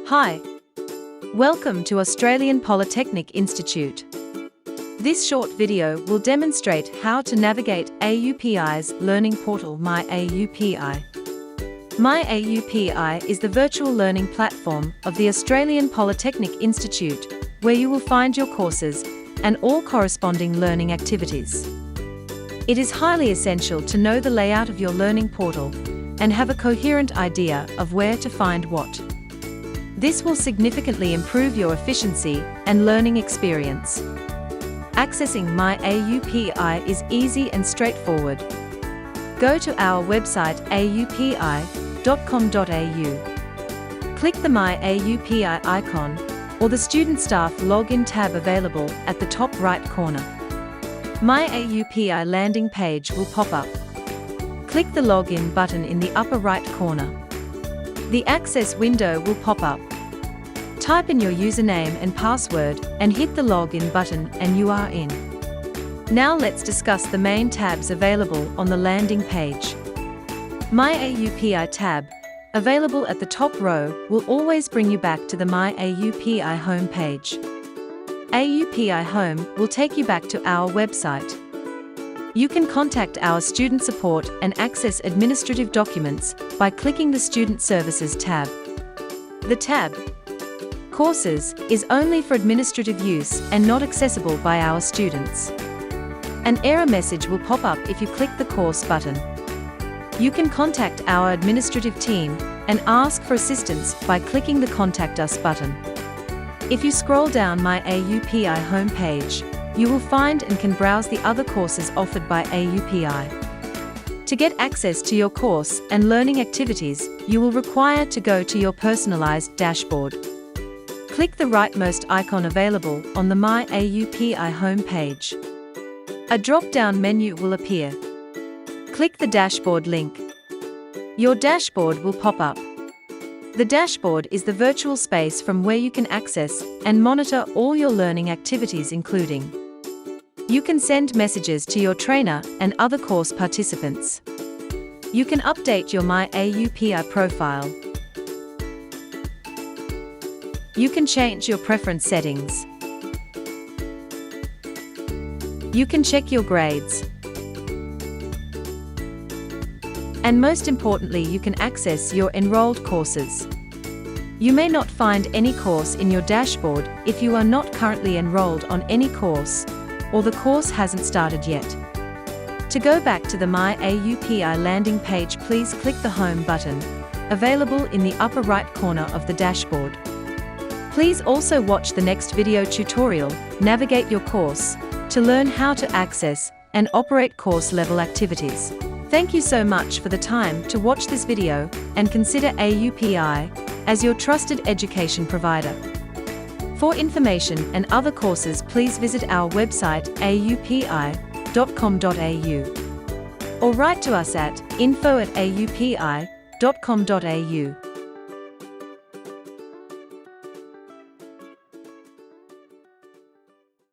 Hi. Welcome to Australian Polytechnic Institute. This short video will demonstrate how to navigate AUPI's learning portal My AUPI. My AUPI is the virtual learning platform of the Australian Polytechnic Institute, where you will find your courses and all corresponding learning activities. It is highly essential to know the layout of your learning portal and have a coherent idea of where to find what. This will significantly improve your efficiency and learning experience. Accessing My AUPI is easy and straightforward. Go to our website aupi.com.au. Click the My AUPI icon or the Student Staff Login tab available at the top right corner. My AUPI landing page will pop up. Click the Login button in the upper right corner. The Access window will pop up. Type in your username and password and hit the Login button and you are in. Now let's discuss the main tabs available on the landing page. My AUPI tab, available at the top row, will always bring you back to the My AUPI home page. AUPI Home will take you back to our website. You can contact our student support and access administrative documents by clicking the Student Services tab. The tab Courses is only for administrative use and not accessible by our students. An error message will pop up if you click the Course button. You can contact our administrative team and ask for assistance by clicking the Contact Us button. If you scroll down My AUPI homepage, you will find and can browse the other courses offered by AUPI. To get access to your course and learning activities, you will require to go to your personalized dashboard. Click the rightmost icon available on the My AUPI homepage. A drop-down menu will appear. Click the dashboard link. Your dashboard will pop up. The dashboard is the virtual space from where you can access and monitor all your learning activities, including you can send messages to your trainer and other course participants. You can update your My AUPI profile. You can change your preference settings. You can check your grades. And most importantly, you can access your enrolled courses. You may not find any course in your dashboard if you are not currently enrolled on any course, or the course hasn't started yet. To go back to the My AUPI landing page, please click the Home button, available in the upper right corner of the dashboard. Please also watch the next video tutorial, Navigate Your Course, to learn how to access and operate course-level activities. Thank you so much for the time to watch this video and consider AUPI as your trusted education provider. For information and other courses, please visit our website aupi.com.au or write to us at info@aupi.com.au.